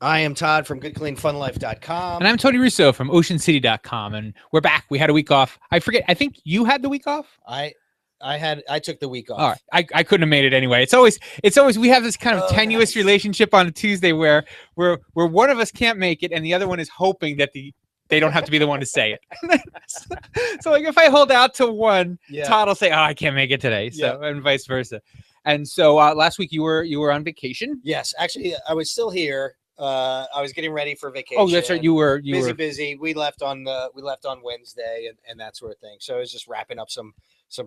I am Todd from GoodCleanFunLife.com. And I'm Tony Russo from OceanCity.com. And we're back. We had a week off. I forget. I think you had the week off. I took the week off. All right. I couldn't have made it anyway. It's always we have this kind of tenuous relationship on a Tuesday where one of us can't make it and the other one is hoping that they don't have to be the one to say it. So like if I hold out to one, Todd will say, "Oh, I can't make it today." So and vice versa. And so last week you were on vacation. Yes, actually, I was still here. I was getting ready for vacation. Oh, that's right. You were busy. We left on Wednesday and that sort of thing. So I was just wrapping up some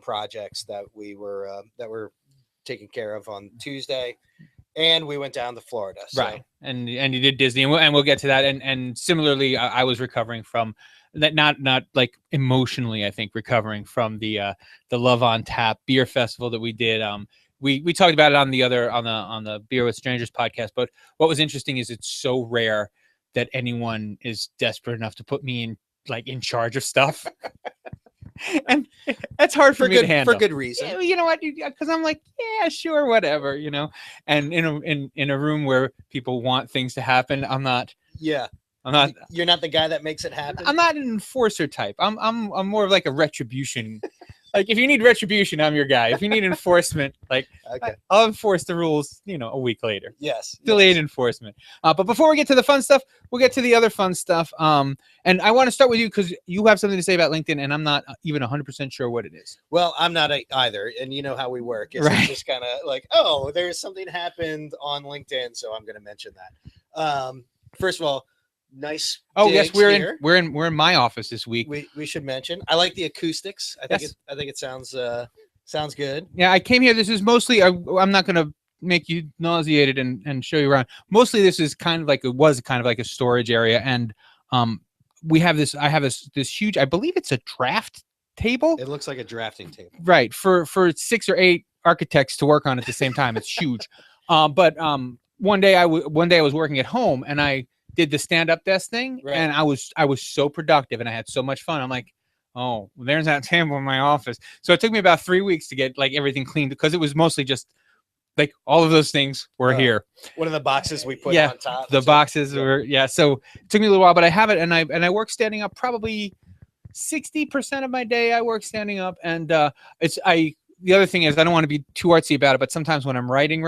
projects that we were taking care of on Tuesday, and we went down to Florida. So. Right, and you did Disney, and we'll get to that. And similarly, I was recovering from that, not like emotionally, I think recovering from the Love on Tap beer festival that we did. We talked about it on the Beer with Strangers podcast, but what was interesting is it's so rare that anyone is desperate enough to put me in charge of stuff. And that's hard for me to handle for good reason. Yeah, you know what? Because I'm like, yeah, sure, whatever, And in a room where people want things to happen, I'm not. Yeah, I'm not. You're not the guy that makes it happen. I'm not an enforcer type. I'm more of like a retribution. Like if you need retribution, I'm your guy. If you need enforcement, okay. I'll enforce the rules, a week later. Yes. Delayed enforcement. But before we get to the fun stuff, we'll get to the other fun stuff. And I want to start with you because you have something to say about LinkedIn, and I'm not even 100% sure what it is. Well, I'm not either. And you know how we work. It's just kind of like, oh, there's something happened on LinkedIn, so I'm going to mention that. First of all, nice. Oh yes, we're in my office this week. We should mention. I like the acoustics. I think it sounds good. Yeah, I came here. This is mostly. I'm not going to make you nauseated and show you around. Mostly, this is kind of like a storage area, and we have this. I have this huge. I believe it's a draft table. It looks like a drafting table. Right, for 6 or 8 architects to work on at the same time. It's huge. But one day I was working at home and I did the stand-up desk thing, and I was so productive and I had so much fun. I'm like, oh, well, there's that table in my office. So it took me about 3 weeks to get everything cleaned because it was mostly just all of those things were here. One of the boxes we put on top. The boxes were So it took me a little while, but I have it, and I work standing up. Probably 60% of my day I work standing up, and the other thing is I don't want to be too artsy about it, but sometimes when I'm writing.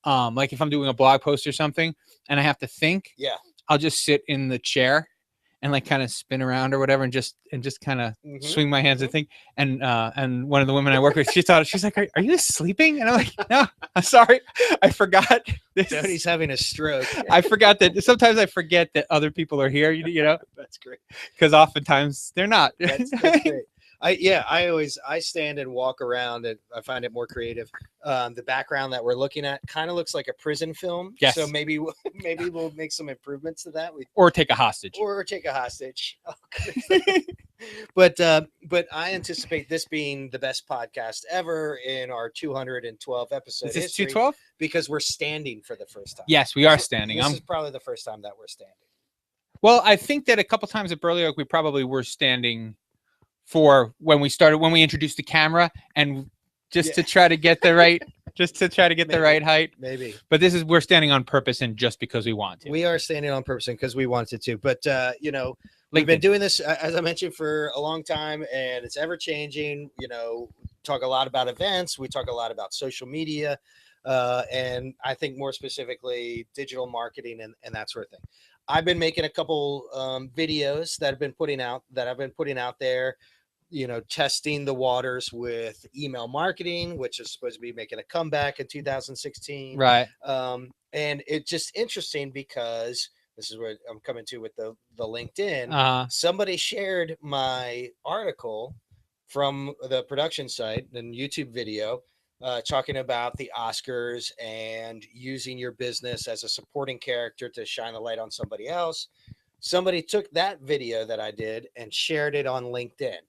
Like if I'm doing a blog post or something and I have to think, I'll just sit in the chair and kind of spin around or whatever and just kind of swing my hands and think. And one of the women I work with, she's like, are you sleeping? And I'm like, no, I'm sorry. I forgot. Tony's having a stroke. I forgot that sometimes I forget that other people are here, That's great. Because oftentimes they're not. That's great. I stand and walk around and I find it more creative. The background that we're looking at kind of looks like a prison film. Yes. So maybe we'll make some improvements to that. Or take a hostage. But I anticipate this being the best podcast ever in our 212 episode history. Is this 212? Because we're standing for the first time. Yes, we are standing. This is probably the first time that we're standing. Well, I think that a couple times at Burley Oak, we probably were standing for when we introduced the camera and to try to get the right, the right height. Maybe. But we're standing on purpose and just because we want to. We are standing on purpose and because we wanted to. But, we've been doing this, as I mentioned, for a long time and it's ever changing. Talk a lot about events. We talk a lot about social media. And I think more specifically digital marketing and that sort of thing. I've been making a couple videos that I've been putting out there, testing the waters with email marketing, which is supposed to be making a comeback in 2016. Right. And it's just interesting because this is where I'm coming to with the LinkedIn. Somebody shared my article from the production site and YouTube video talking about the Oscars and using your business as a supporting character to shine a light on somebody else. Somebody took that video that I did and shared it on LinkedIn.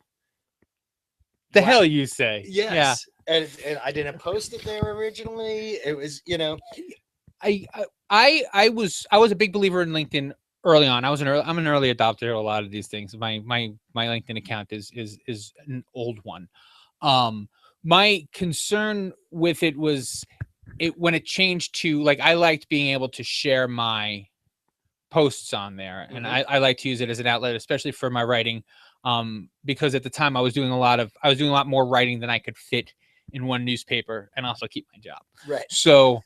The hell you say? Yes. Yeah. And I didn't post it there originally. It was, I was a big believer in LinkedIn early on. I'm an early adopter of a lot of these things. My LinkedIn account is an old one. My concern with it was when it changed to I liked being able to share my posts on there, and I like to use it as an outlet, especially for my writing, because at the time I was doing a lot more writing than I could fit in one newspaper and also keep my job. Right. So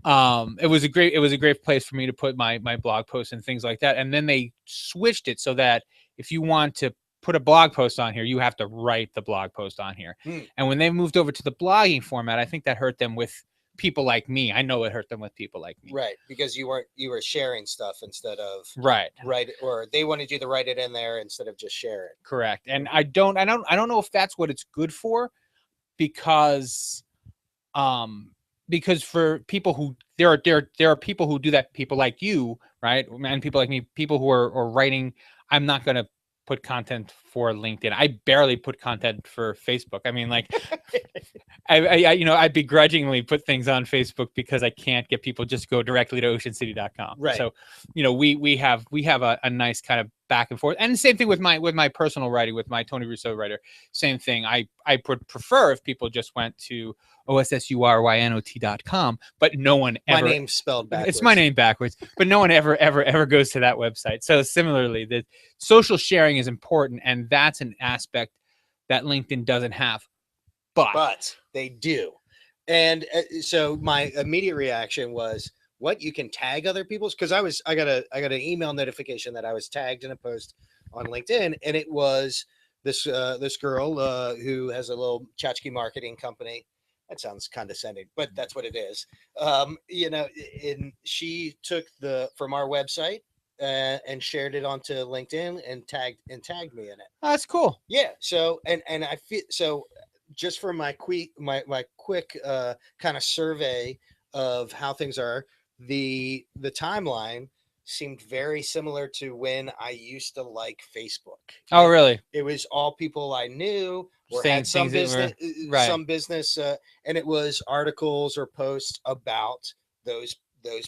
it was a great place for me to put my blog posts and things like that. And then they switched it so that if you want to put a blog post on here, you have to write the blog post on here. And when they moved over to the blogging format, I think that hurt them with people like me. I know it hurt them with people like me. Right, because you were sharing stuff instead of right, or they wanted you to write it in there instead of just share it. Correct. And I don't know if that's what it's good for, because for people who there are people who do that, people like you, right, and people like me, people who are writing. I'm not going to put content for LinkedIn. I barely put content for Facebook. I mean, like, I begrudgingly put things on Facebook because I can't get people just go directly to oceancity.com. Right. So, we have a nice kind of back and forth. And the same thing with my personal writing, with my Tony Russo writer. Same thing. I would prefer if people just went to OSSURYNOT.com, but no one ever. My name's spelled backwards. It's my name backwards, but no one ever goes to that website. So similarly, the social sharing is important, and that's an aspect that LinkedIn doesn't have. But they do. And so my immediate reaction was, what, you can tag other people's? Because I got an email notification that I was tagged in a post on LinkedIn, and it was this girl who has a little tchotchke marketing company. That sounds condescending, but that's what it is. And she took from our website and shared it onto LinkedIn and tagged me in it. Oh, that's cool. Yeah. So and I feel so. Just for my quick kind of survey of how things are, the timeline seemed very similar to when I used to like Facebook. Oh, really? It was all people I knew or Same had some business, right. some business, and it was articles or posts about those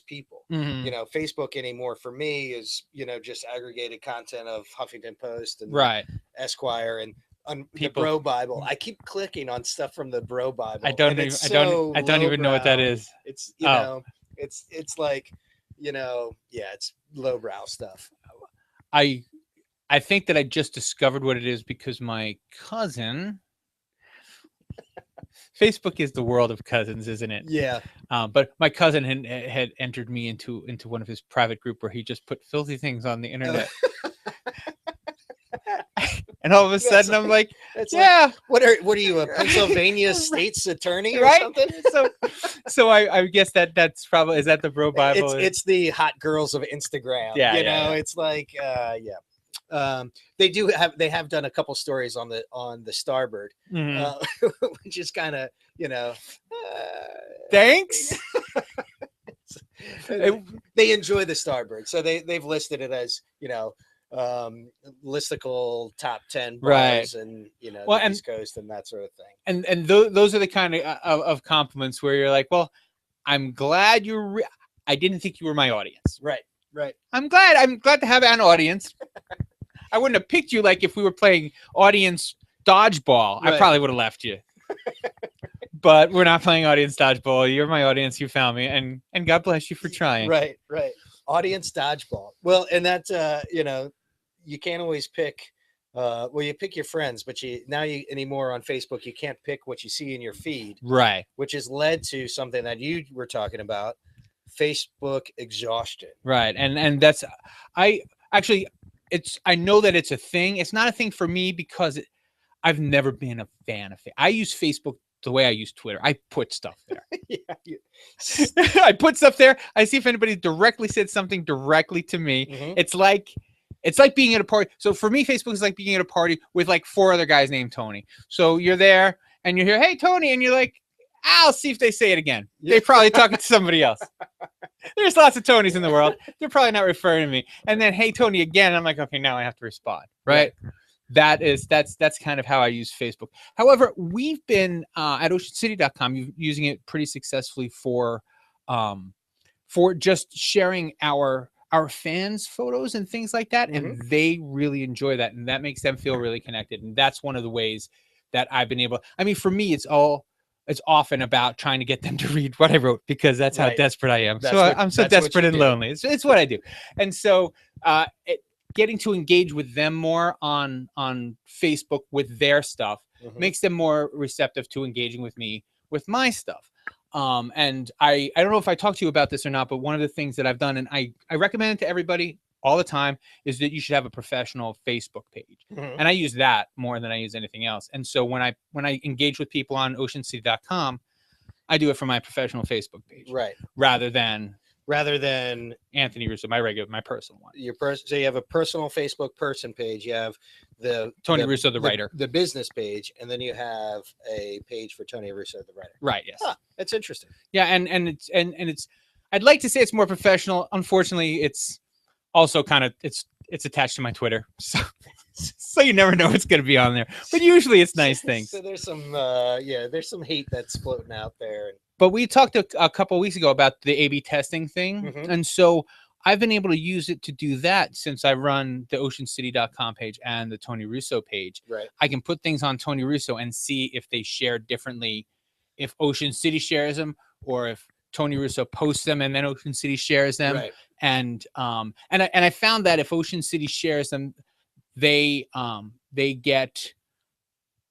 people. Facebook anymore for me is just aggregated content of Huffington Post and Esquire and the Bro Bible. I keep clicking on stuff from the Bro Bible. I don't even know what that is. It's it's like it's lowbrow stuff. I think that I just discovered what it is because my cousin. Facebook is the world of cousins, isn't it? Yeah. But my cousin had entered me into one of his private group where he just put filthy things on the internet. And all of a sudden, I'm like, yeah. Like, what are you, a Pennsylvania state's attorney or something? So I guess that's probably, is that the Bro Bible? It's the hot girls of Instagram. Yeah, it's like, they have done a couple stories on the Starboard, which is kind of, thanks. They enjoy the Starboard, so they've listed it as listicle top 10 bars and the East Coast and that sort of thing. And those are the kind of compliments where you're like, well, I'm glad I didn't think you were my audience. Right. I'm glad to have an audience. I wouldn't have picked you like if we were playing audience dodgeball. Right. I probably would have left you. But we're not playing audience dodgeball. You're my audience. You found me, and God bless you for trying. Right. Audience dodgeball. Well, and that you can't always pick. You pick your friends, but anymore on Facebook you can't pick what you see in your feed. Right. Which has led to something that you were talking about, Facebook exhaustion. Right, and that's I know that it's a thing. It's not a thing for me because I've never been a fan of it. I use Facebook the way I use Twitter. I put stuff there. I put stuff there. I see if anybody directly said something directly to me. Mm-hmm. It's like being at a party. So for me, Facebook is like being at a party with like 4 other guys named Tony. So you're there and you hear, "Hey, Tony," and you're like, "I'll see if they say it again." They're probably talking to somebody else. There's lots of Tonys in the world. They're probably not referring to me. And then, "Hey, Tony," again. I'm like, okay, now I have to respond. Right. That's kind of how I use Facebook. However, we've been at oceancity.com using it pretty successfully for just sharing our fans' photos and things like that. And they really enjoy that. And that makes them feel really connected. And that's one of the ways that I've been able, for me, it's all it's often about trying to get them to read what I wrote, because that's how desperate I am. I'm so desperate and lonely. It's what I do. And so getting to engage with them more on Facebook with their stuff makes them more receptive to engaging with me with my stuff. And I don't know if I talked to you about this or not, but one of the things that I've done, and I recommend it to everybody all the time, is that you should have a professional Facebook page. And I use that more than I use anything else. And so when I engage with people on oceancity.com, I do it for my professional Facebook page, rather than Anthony Russo, my personal one. So you have a personal Facebook person page. You have the Tony Russo, the writer, the business page, and then you have a page for Tony Russo, the writer. Right. Yes. That's interesting. Yeah, and it's I'd like to say it's more professional. Unfortunately, it's also kind of it's attached to my Twitter, so you never know what's going to be on there. But usually it's nice things. So there's some hate that's floating out there. But we talked a couple of weeks ago about the A/B testing thing, and so I've been able to use it to do that since I run the oceancity.com page and the Tony Russo page. Right. I can put things on Tony Russo and see if they share differently, if Ocean City shares them, or if Tony Russo posts them and then Ocean City shares them. Right. And I found that if Ocean City shares them, they get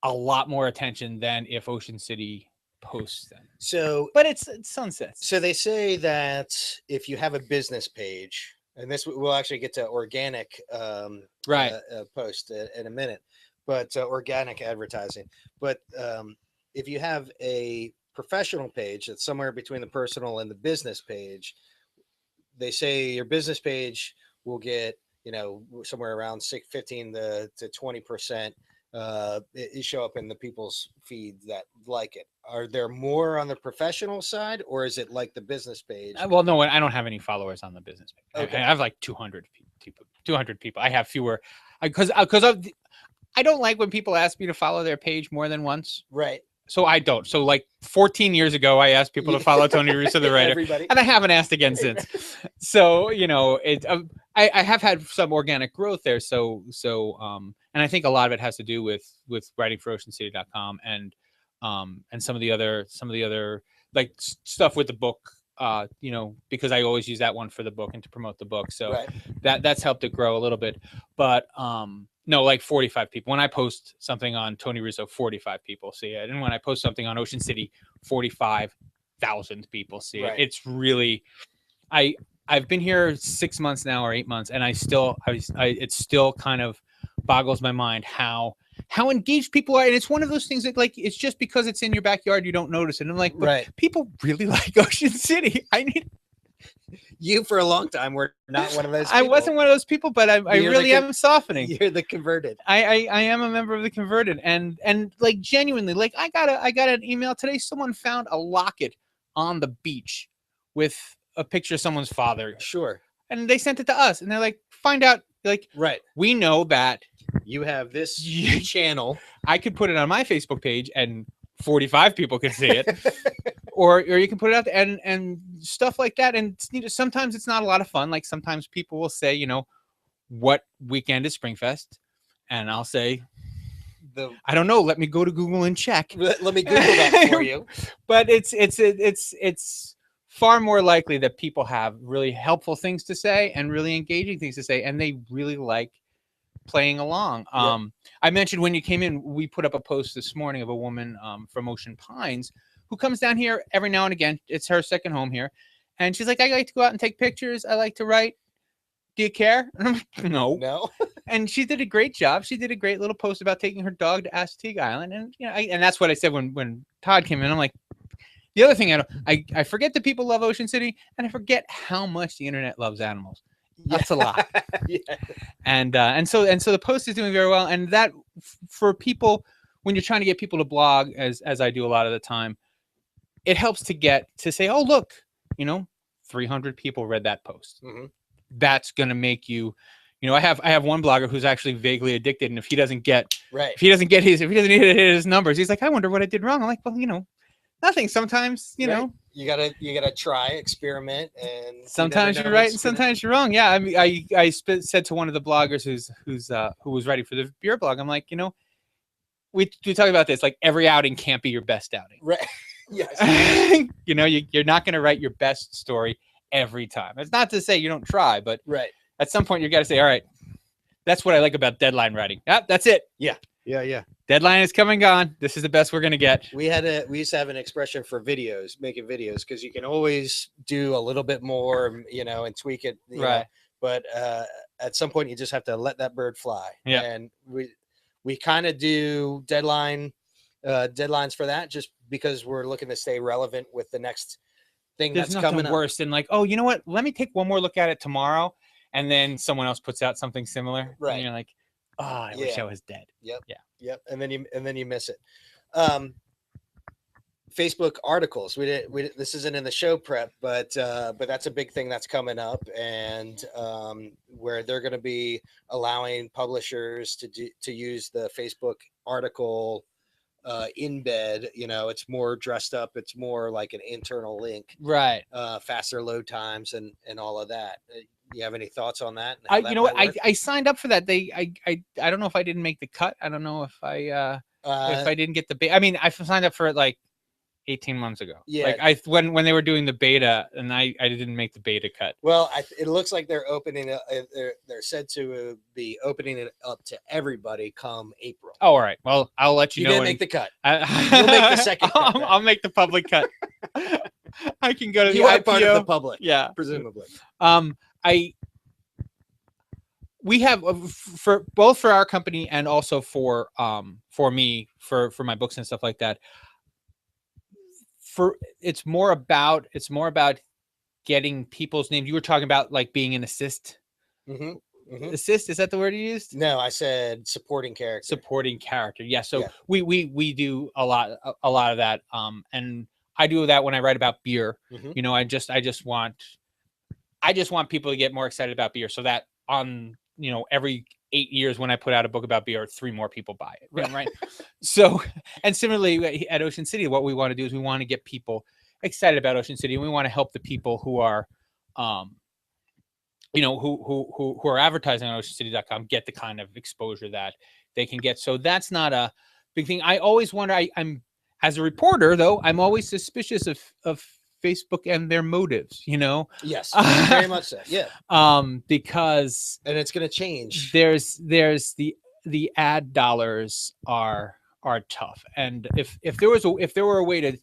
a lot more attention than if Ocean City posts them. So, but it's sunsets. So they say that if you have a business page, and this we'll actually get to organic post in a minute, but organic advertising. But if you have a professional page that's somewhere between the personal and the business page, they say your business page will get, somewhere around 15 to 20%. It show up in the people's feed that like it. Are there more on the professional side, or is it like the business page? Well, no, I don't have any followers on the business page. Okay. I have like 200 people. 200 people. I have fewer because I don't like when people ask me to follow their page more than once. Right. So I don't. So like 14 years ago, I asked people to follow Tony Russo, the writer, and I haven't asked again since. So I have had some organic growth there. So and I think a lot of it has to do with writing for OceanCity.com and some of the other like stuff with the book. Because I always use that one for the book and to promote the book. So that's helped it grow a little bit. But no, like 45 people. When I post something on Tony Russo, 45 people see it. And when I post something on Ocean City, 45,000 people see it. It's really, I've been here 6 months now or 8 months, and it still kind of boggles my mind how engaged people are. And it's one of those things that, like, it's just because it's in your backyard, you don't notice it. And I'm like, but people really like Ocean City. You for a long time were not one of those people. I wasn't one of those people, but I really am softening. You're the converted. I am a member of the converted, and like genuinely, like I got an email today. Someone found a locket on the beach with a picture of someone's father. Sure. And they sent it to us, and they're like, find out, like, we know that you have this channel. I could put it on my Facebook page and 45 people could see it. Or you can put it out there and stuff like that. And sometimes it's not a lot of fun. Like sometimes people will say, what weekend is Springfest? And I'll say, I don't know. Let me go to Google and check. Let me Google that for you. But it's far more likely that people have really helpful things to say and really engaging things to say, and they really like playing along. I mentioned when you came in, we put up a post this morning of a woman from Ocean Pines who comes down here every now and again. It's her second home here. And she's like, I like to go out and take pictures. I like to write. Do you care? And I'm like, no. And she did a great job. She did a great little post about taking her dog to Assateague Island. And and that's what I said when Todd came in. I'm like, the other thing I forget that people love Ocean City, and I forget how much the internet loves animals. That's a lot. And so the post is doing very well. And that for people, when you're trying to get people to blog, as I do a lot of the time, it helps to say, oh, look, 300 people read that post. Mm-hmm. That's going to make you, I have one blogger who's actually vaguely addicted. And if he doesn't hit his numbers, he's like, I wonder what I did wrong. I'm like, well, nothing. Sometimes, you you gotta try, experiment, and sometimes you're right and sometimes you're wrong. Yeah. I mean, I said to one of the bloggers who was writing for the beer blog, I'm like, we talk about this, like every outing can't be your best outing. Right. Yes. You know, you're not going to write your best story every time. It's not to say you don't try, but right. At some point you got to say, all right, that's what I like about deadline writing. Yep, that's it. Yeah. Deadline is coming gone. This is the best we're going to get. We used to have an expression for videos, making videos, because you can always do a little bit more, you know, and tweak it. You know, but at some point you just have to let that bird fly. Yeah. And we kind of do deadlines for that, just because we're looking to stay relevant with the next thing that's coming up. Worse than like, oh, you know what? Let me take one more look at it tomorrow. And then someone else puts out something similar. Right. And you're like, oh, I wish I was dead. Yep. Yeah. Yep. And then you miss it. Facebook articles. This isn't in the show prep, but that's a big thing that's coming up, and where they're going to be allowing publishers to use the Facebook article embed. You know, it's more dressed up. It's more like an internal link. Right. Faster load times and all of that. You have any thoughts on that? You know what? I signed up for that. I don't know if I didn't make the cut. I don't know if I didn't get the beta. I mean, I signed up for it like 18 months ago. Yeah. Like when they were doing the beta, and I didn't make the beta cut. Well, it looks like they're opening it. They're said to be opening it up to everybody come April. Oh, all right. Well, I'll let you know. You didn't make the cut. You'll make the second cut. I'll make the public cut. I can go to the You are IPO. part of the public. Yeah. Presumably. We have for our company and also for me for my books and stuff like that. It's more about getting people's names. You were talking about like being an assist. Mm-hmm. Mm-hmm. Assist, is that the word you used? No, I said supporting character. Supporting character. Yeah. So we do a lot of that. And I do that when I write about beer. Mm-hmm. You know, I just want people to get more excited about beer, so that on, you know, every 8 years when I put out a book about beer, 3 more people buy it. Right. So, and similarly at Ocean City, what we want to do is we want to get people excited about Ocean City, and we want to help the people who are, you know, who are advertising on oceancity.com get the kind of exposure that they can get. So that's not a big thing. I always wonder, I'm as a reporter though, I'm always suspicious of Facebook and their motives, you know? Yes, very much so. Yeah. Because and it's going to change. There's the ad dollars are tough. And if there were a way to,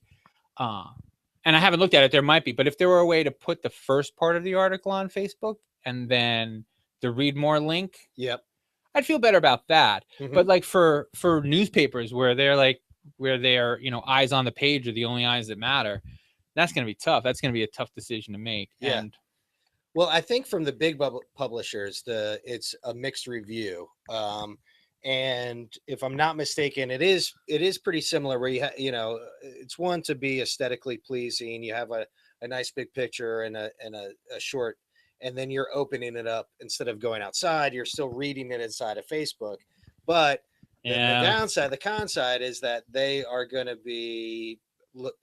and I haven't looked at it, there might be, but if there were a way to put the first part of the article on Facebook and then the read more link, yep, I'd feel better about that. Mm-hmm. But like for newspapers where they're, you know, eyes on the page are the only eyes that matter, that's going to be tough. That's going to be a tough decision to make. Yeah. And well, I think from the big publishers, it's a mixed review. And if I'm not mistaken, it is pretty similar where you know, it's one to be aesthetically pleasing. You have a nice big picture and a short, and then you're opening it up instead of going outside. You're still reading it inside of Facebook, but the con side is that they are going to be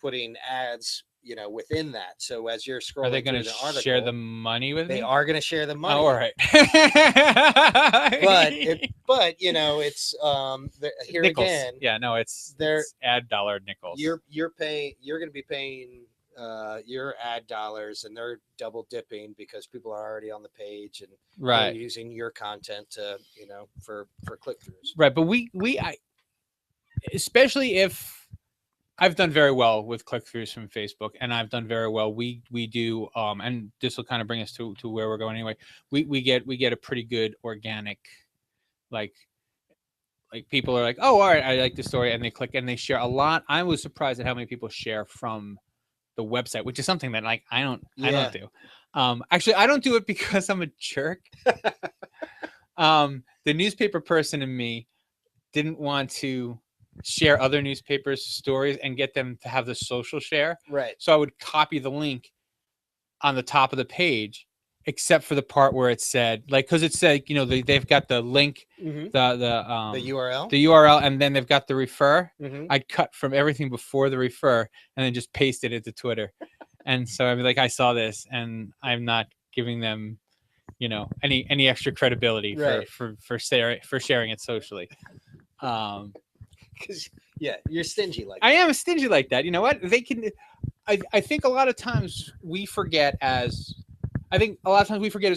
putting ads, you know, within that. So as you're scrolling, are they going to share the money with me? They are going to share the money. Oh, all right. but you know, it's here nickels. Again. Yeah, no, it's ad dollar nickels. You're going to be paying your ad dollars, and they're double dipping because people are already on the page and right using your content to, you know, for click-throughs. Right, but I especially if I've done very well with click-throughs from Facebook, and I've done very well. We do, and this will kind of bring us to where we're going anyway. We get a pretty good organic, like people are like, oh, all right, I like the story, and they click and they share a lot. I was surprised at how many people share from the website, which is something that like I don't do. Actually, I don't do it because I'm a jerk. The newspaper person in me didn't want to share other newspapers' stories and get them to have the social share. Right. So I would copy the link on the top of the page, except for the part where it said, like, because it said, you know, they've got the link, mm-hmm. the URL, and then they've got the refer. Mm-hmm. I'd cut from everything before the refer and then just paste it into Twitter. And so I'd be like, I saw this, and I'm not giving them, you know, any extra credibility right. for sharing it socially. Because you're stingy like I am stingy like that. You know what? They can. I think a lot of times we forget as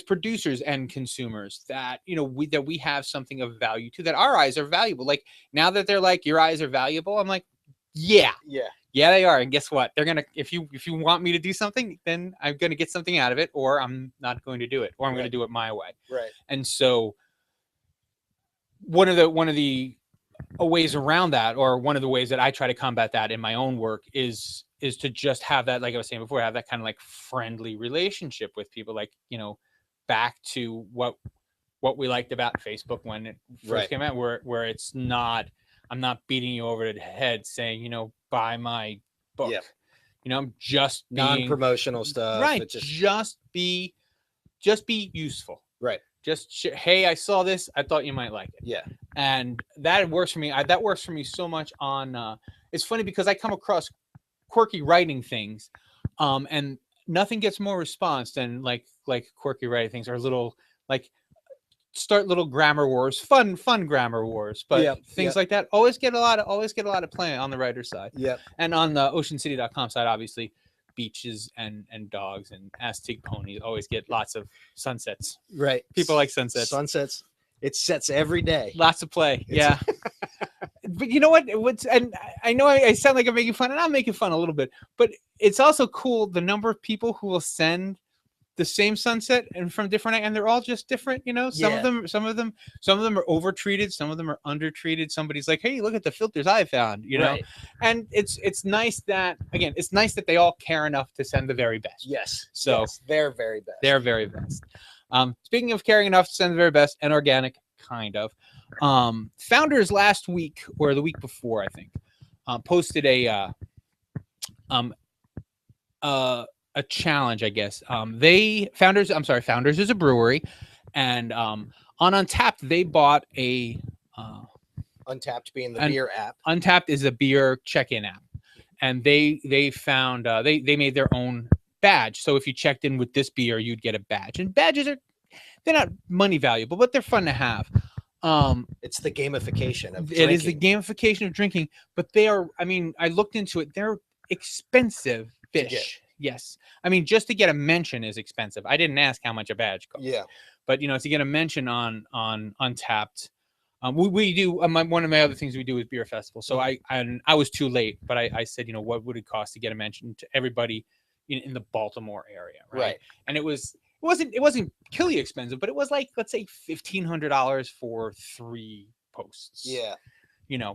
producers and consumers that we have something of value too, that our eyes are valuable. Like now that they're like, your eyes are valuable, I'm like, yeah, they are. And guess what? They're gonna, if you want me to do something, then I'm gonna get something out of it, or I'm not going to do it, or I'm gonna do it my way. Right. And so one of the ways around that, or one of the ways that I try to combat that in my own work is to just have that, like I was saying before, have that kind of like friendly relationship with people, like, back to what we liked about Facebook when it first came out, where it's not, I'm not beating you over the head saying, buy my book. I'm just non-promotional stuff. Right. Just be useful. Right. Just hey, I saw this. I thought you might like it. Yeah. And that works for me. That works for me so much on, it's funny because I come across quirky writing things, and nothing gets more response than like quirky writing things, or little start little grammar wars, fun grammar wars, but things like that always get a lot of play on the writer's side. Yeah. And on the oceancity.com side, obviously, beaches and dogs and Aztec ponies always get lots of sunsets. Right. People like sunsets. It sets every day. Lots of play. Yeah. But you know what? And I know I sound like I'm making fun, and I'm making fun a little bit, but it's also cool the number of people who will send the same sunset and from different, and they're all just different. Some of them are over treated, some of them are under treated. Somebody's like, hey, look at the filters I found, Right. And it's nice that they all care enough to send the very best. Yes. So they're very best. They're very best. Speaking of caring enough to send the very best and organic, kind of. Founders last week or the week before, I think, posted a challenge, I guess. Founders is a brewery, and on Untappd they bought a Untappd being the beer app. Untappd is a beer check-in app, and they found they made their own badge. So if you checked in with this beer, you'd get a badge. And badges they're not money valuable, but they're fun to have. It's the gamification of drinking. It is the gamification of drinking, but they are, I looked into it, they're expensive fish. Yes. Just to get a mention is expensive. I didn't ask how much a badge costs. Yeah. But to get a mention on Untappd, we do one of my other things we do is beer festival. So I was too late, but I said, what would it cost to get a mention to everybody in the Baltimore area, right? And it wasn't killy expensive, but it was like, let's say $1,500 for 3 posts. Yeah.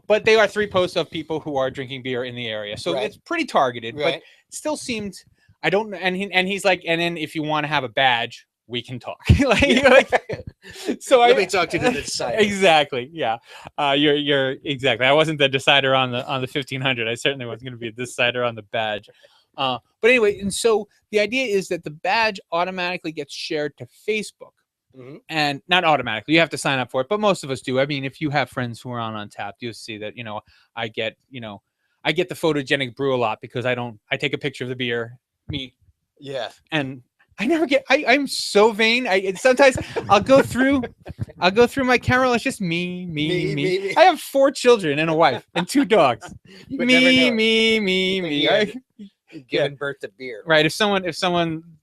But they are 3 posts of people who are drinking beer in the area. So it's pretty targeted, but it still seemed, I don't know. And he's like, and then if you want to have a badge, we can talk. So let me talk to the decider. Exactly. Yeah. You're exactly. I wasn't the decider on the 1,500. I certainly wasn't going to be a decider on the badge. But anyway, and so the idea is that the badge automatically gets shared to Facebook. Mm-hmm. And not automatically, you have to sign up for it, but most of us do. If you have friends who are on Untappd, you'll see that, I get the photogenic brew a lot because I take a picture of the beer, me. Yeah. And I never get, I'm so vain. Sometimes I'll go through my camera. It's just me. I have 4 children and a wife and 2 dogs. Me. Giving birth to beer. Right. If someone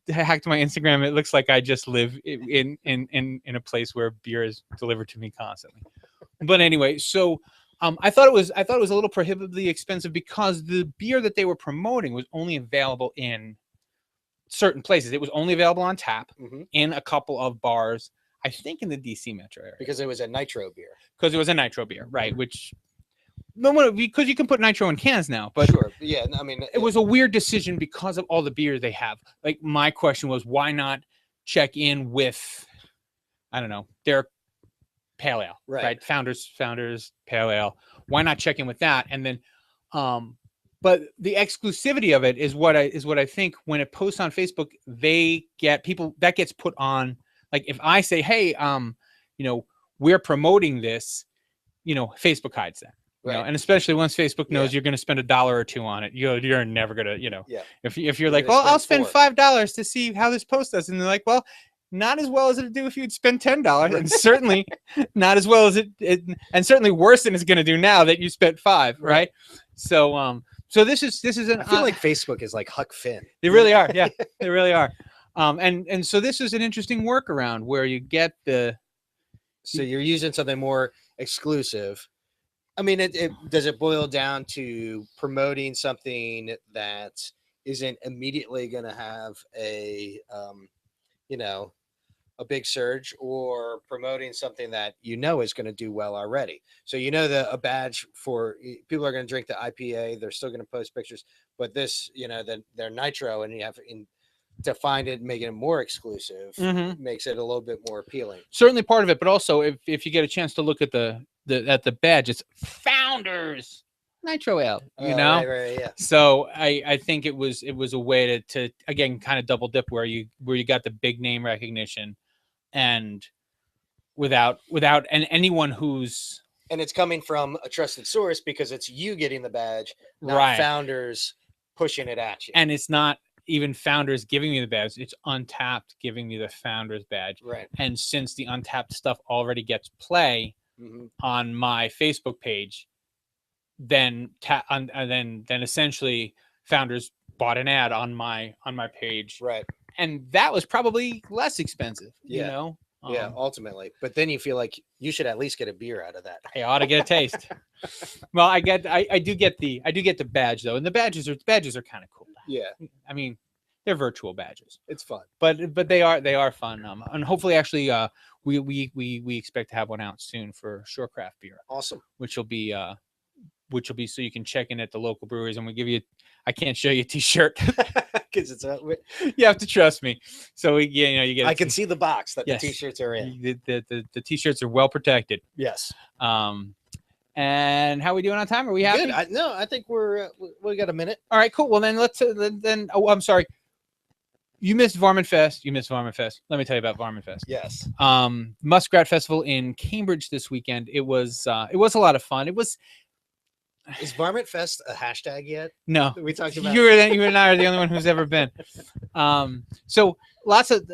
hacked my Instagram, it looks like I just live in a place where beer is delivered to me constantly. But anyway, so I thought it was a little prohibitively expensive because the beer that they were promoting was only available in certain places. It was only available on tap in a couple of bars, I think in the DC metro area. Because it was a nitro beer. Right? Which because you can put nitro in cans now, but sure, yeah. It was a weird decision because of all the beer they have. Like my question was, why not check in with, I don't know, their pale ale, right? Founders pale ale. Why not check in with that? And then, but the exclusivity of it is what I think when it posts on Facebook, they get people that gets put on. Like if I say, hey, we're promoting this, Facebook hides that. And especially once Facebook knows you're going to spend $1 or $2 on it, you're never going to, if you're like, well, I'll spend $5 to see how this post does. And they're like, well, not as well as it'd do if you'd spend $10, and certainly not as well as it and certainly worse than it's going to do now that you spent $5, right? So so this is an I feel like Facebook is like Huck Finn. They really are. Yeah, they really are. And so this is an interesting workaround where you get the. So you're using something more exclusive. I mean, does it boil down to promoting something that isn't immediately going to have a, a big surge, or promoting something that is going to do well already? So a badge for people are going to drink the IPA, they're still going to post pictures, but this, their nitro, and you have to find it, making it more exclusive, makes it a little bit more appealing. Certainly part of it, but also if you get a chance to look at the badge, it's Founders Nitro Ale, Right, yeah. So I think it was a way to again kind of double dip where you got the big name recognition, and without and anyone who's, and it's coming from a trusted source because it's you getting the badge, not right, Founders pushing it at you. And it's not even Founders giving me the badge, it's Untapped giving me the Founders badge. Right. And since the Untapped stuff already gets play on my Facebook page, then essentially Founders bought an ad on my page. Right. And that was probably less expensive, ultimately. But then you feel like you should at least get a beer out of that. I ought to get a taste. Well, I do get the badge though, and the badges are kind of cool. Yeah. I mean, they're virtual badges. It's fun. But they are fun. And hopefully actually we expect to have one out soon for Shorecraft beer. Awesome. Which will be so you can check in at the local breweries, and we give you. I can't show you a T-shirt because it's. You have to trust me. So you get. I can see the box that the T-shirts are in. The T-shirts are well protected. Yes. And how are we doing on time? Are we happy? Good. I think we got a minute. All right, cool. Well, then let's then. Oh, I'm sorry. You missed Varmint Fest. Let me tell you about Varmint Fest. Yes. Muskrat Festival in Cambridge this weekend. It was a lot of fun. It was. Is Varmint Fest a hashtag yet? No. We talked about. You and I are the only one who's ever been. So lots of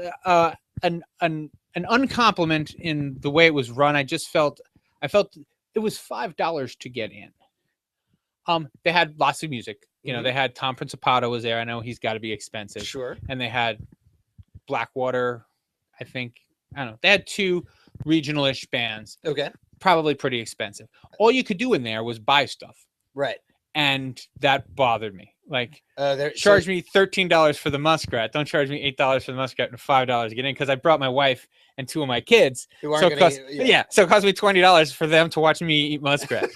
an uncompliment in the way it was run. I felt it was $5 to get in. They had lots of music. They had Tom Principato was there. I know he's got to be expensive. Sure. And they had Blackwater, I think. I don't know. They had 2 regional-ish bands. Okay. Probably pretty expensive. All you could do in there was buy stuff. Right. And that bothered me. Like, charge me $13 for the Muskrat. Don't charge me $8 for the Muskrat and $5 to get in, because I brought my wife and 2 of my kids. So it cost me $20 for them to watch me eat Muskrat.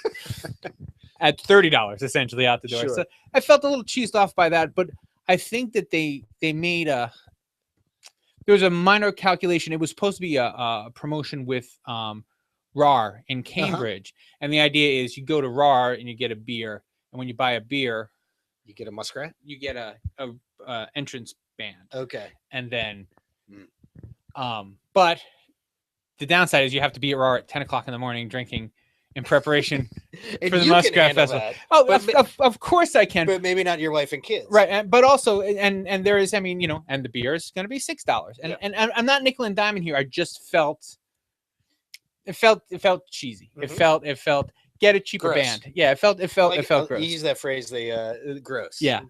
At $30 essentially out the door. Sure. So I felt a little cheesed off by that, but I think that they made there was a minor calculation. It was supposed to be a promotion with RAR in Cambridge, and the idea is you go to RAR and you get a beer, and when you buy a beer, you get a Muskrat. You get a entrance band. Okay, and then, but the downside is you have to be at RAR at 10 o'clock in the morning drinking in preparation for the Muskrat Festival. That. Oh, of course I can, but maybe not your wife and kids, right? But also, and there is, and the beer is going to be $6, and I'm not nickel and diming here. I just felt. It felt cheesy. It felt get a cheaper gross. band. Yeah, it felt gross. You use that phrase, gross. Yeah,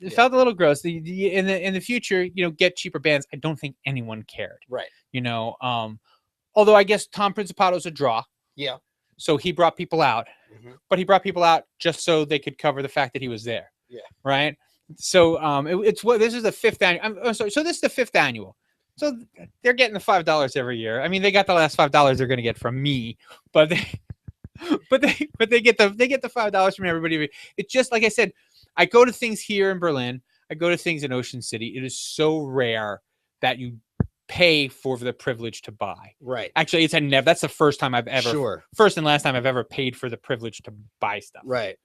it felt a little gross. In the future, get cheaper bands. I don't think anyone cared. Right. Although I guess Tom Principato's a draw. Yeah. So he brought people out, but he brought people out just so they could cover the fact that he was there. Yeah. Right. So this is the 5th annual. I'm sorry. So this is the 5th annual. So they're getting the $5 every year. I mean, they got the last $5 they're going to get from me, but they get the $5 from everybody. It's just like I said, I go to things here in Berlin. I go to things in Ocean City. It is so rare that you pay for the privilege to buy. Right. Actually, that's the first time I've ever, first and last time I've ever paid for the privilege to buy stuff. Right.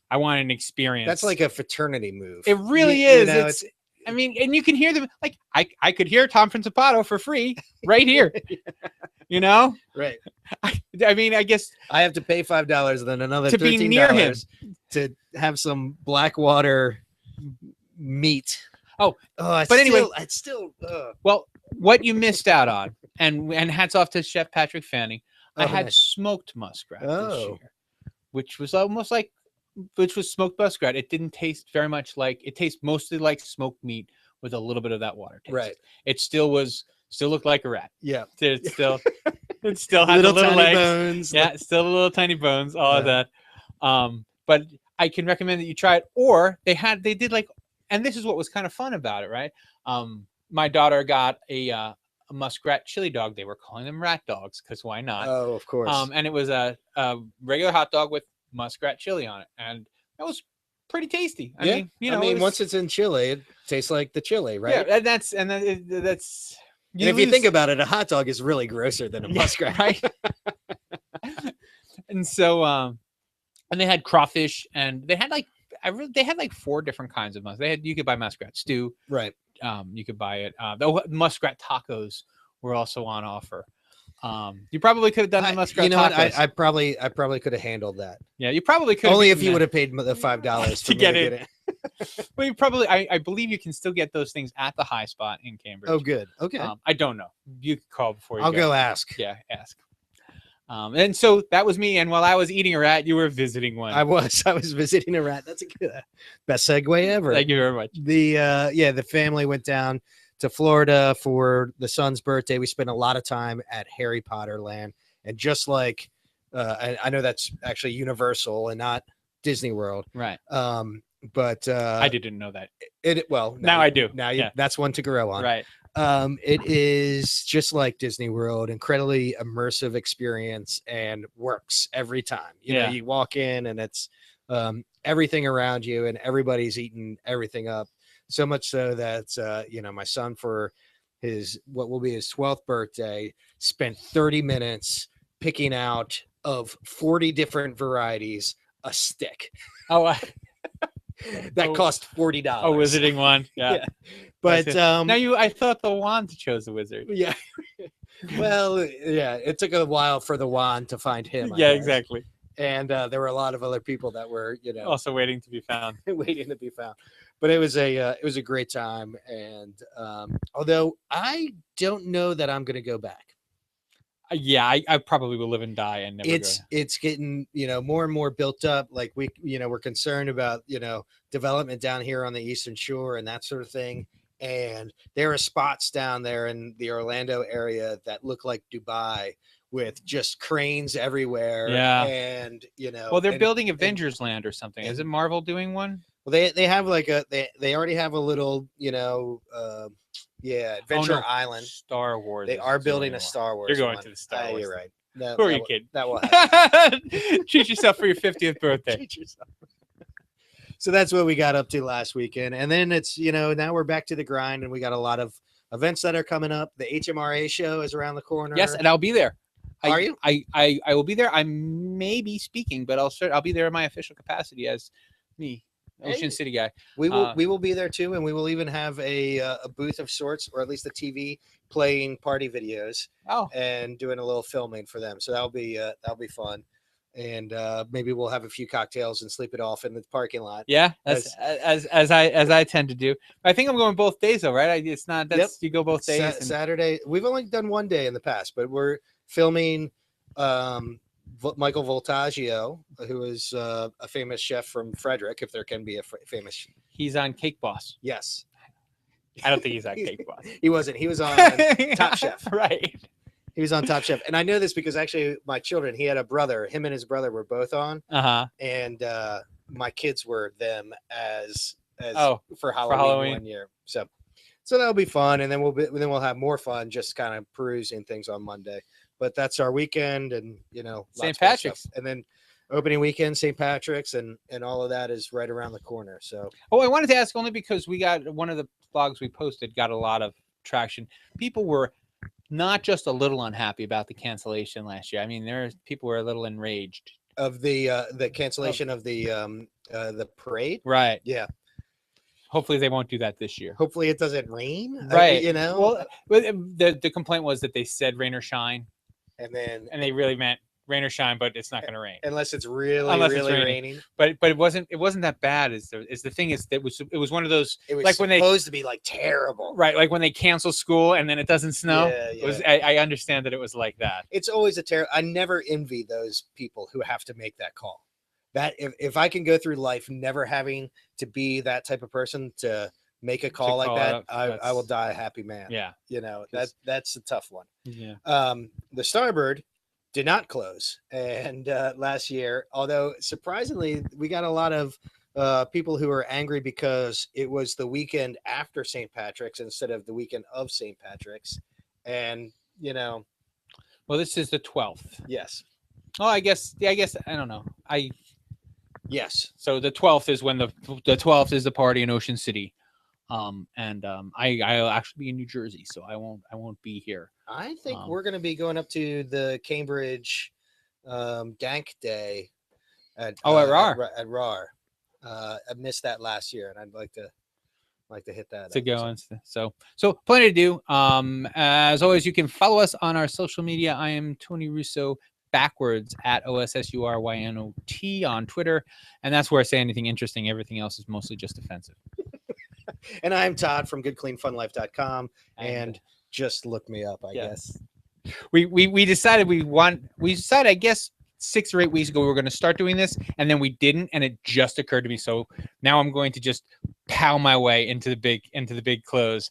I want an experience. That's like a fraternity move. It really is. I mean, and you can hear them, like, I could hear Tom Principato for free right here, Right. I mean, I guess I have to pay $5, then another to $13 be near him to have some Blackwater meat. But anyway, it's still. Well, what you missed out on, and hats off to Chef Patrick Fanning. I had nice. smoked muskrat this Oh. year, which was almost like, which was smoked muskrat. It didn't taste very much like, it tastes mostly like smoked meat with a little bit of that water taste. Right. It still looked like a rat. Yeah. It still had Little the little tiny legs. bones. Yeah, still the little tiny bones, all of Yeah. that. But I can recommend that you try it. Or they did like, and this is what was kind of fun about it, right? My daughter got a muskrat chili dog. They were calling them rat dogs because why not? Oh, of course. And it was a regular hot dog with muskrat chili on it, and that was pretty tasty. I mean, you know, once it's in chili, it tastes like the chili, right? Yeah, and that's. And if you think about it, a hot dog is really grosser than a muskrat, right? And so, and they had crawfish, and they had like they had like 4 different kinds of muskrat. You could buy muskrat stew, right? You could buy it. The muskrat tacos were also on offer. You probably could have done the muskrat. You know tacos. what? I probably could have handled that. Yeah, you probably could. Only if you would have paid the $5 to get it. Well, you probably. I believe you can still get those things at the High Spot in Cambridge. Oh, good. Okay. I don't know. You can call before you. I'll go ask. Yeah, ask. And so that was me. And while I was eating a rat, you were visiting one. I was visiting a rat. That's a good best segue ever. Thank you very much. The family went down to Florida for the son's birthday. We spent a lot of time at Harry Potter Land, and just like I know that's actually Universal and not Disney World, right? But I didn't know that. Now I do. Now that's one to grow on, right? It is just like Disney World, incredibly immersive experience, and works every time. You know, you walk in and it's everything around you, and everybody's eating everything up. So much so that my son, for what will be his 12th birthday, spent 30 minutes picking out of 40 different varieties a stick. Oh, that cost $40. A wizarding wand. Yeah. But now I thought the wand chose the wizard. Yeah. Well, yeah, it took a while for the wand to find him. Yeah, exactly. And there were a lot of other people that were, also waiting to be found. But it was a great time. And although I don't know that I'm going to go back. Yeah, I probably will live and die and never it's getting more and more built up. Like we're concerned about development down here on the Eastern Shore and that sort of thing. And there are spots down there in the Orlando area that look like Dubai, with just cranes everywhere. Yeah. And well, they're building Avengers Land or something. Is it Marvel doing one? Well, they have like they already have a little Adventure Island. Star Wars. They are building a Star Wars. You're going one. to the Star Wars. You're right. Who are you kidding? That will happen. Treat yourself for your 50th birthday. Treat yourself. So that's what we got up to last weekend. And then it's, now we're back to the grind, and we got a lot of events that are coming up. The HMRA show is around the corner. Yes, and I'll be there. Are you? I will be there. I may be speaking, but I'll be there in my official capacity as me, Ocean City guy. We will be there too, and we will even have a booth of sorts, or at least a TV playing party videos. And doing a little filming for them. So that'll be fun. And maybe we'll have a few cocktails and sleep it off in the parking lot. Yeah, as I tend to do. I think I'm going both days though, right? It's not you go both days. Saturday. We've only done one day in the past, but we're filming Michael Voltaggio, who is a famous chef from Frederick, if there can be a famous. He's on Cake Boss. Yes. I don't think he's on Cake Boss. He wasn't. He was on Top Chef. Right. He was on Top Chef. And I know this because actually my children, he had a brother, him and his brother were both on. And my kids were them as for Halloween one year. So that'll be fun. And then we'll have more fun just kind of perusing things on Monday. But that's our weekend, and St. Patrick's, and then opening weekend, St. Patrick's, and all of that is right around the corner. So I wanted to ask only because we got one of the blogs we posted got a lot of traction. People were not just a little unhappy about the cancellation last year. I mean, people were a little enraged of the cancellation of the parade. Right. Yeah. Hopefully they won't do that this year. Hopefully it doesn't rain. Right. Well, the complaint was that they said rain or shine. And they really meant rain or shine, but it's not going to rain unless it's really Unless it's really raining. raining. But it wasn't that bad. Is the thing is that it was one of those It was like when supposed to be like terrible, right, like when they cancel school and then it doesn't snow. Yeah, It was I understand that it was like that. It's always a terrible. I never envy those people who have to make that call. That if I can go through life never having to be that type of person to make a call like that, I will die a happy man. Yeah, you know, that's a tough one. Yeah. The Starboard did not close, and last year, although surprisingly, we got a lot of people who are angry because it was the weekend after St. Patrick's instead of the weekend of St. Patrick's, and you know, well, this is the 12th. yes, Oh, I guess I don't know. yes. So the 12th is when the 12th is the party in Ocean City. I'll actually be in New Jersey, so I won't be here. I think we're going to be going up to the Cambridge Dank Day at RAR. At RAR. I missed that last year, and I'd like to hit that to go. So plenty to do. As always, you can follow us on our social media. I am Tony Russo, backwards at OSSURYNOT on Twitter, and that's where I say anything interesting. Everything else is mostly just offensive. And I'm Todd from goodcleanfunlife.com, and just look me up, I guess. We decided I guess 6 or 8 weeks ago we were going to start doing this, and then we didn't, and it just occurred to me. So now I'm going to just pow my way into the big close.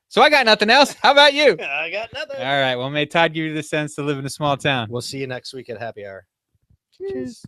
So I got nothing else. How about you? I got nothing. All right. Well, may Todd give you the sense to live in a small town. We'll see you next week at Happy Hour. Cheers.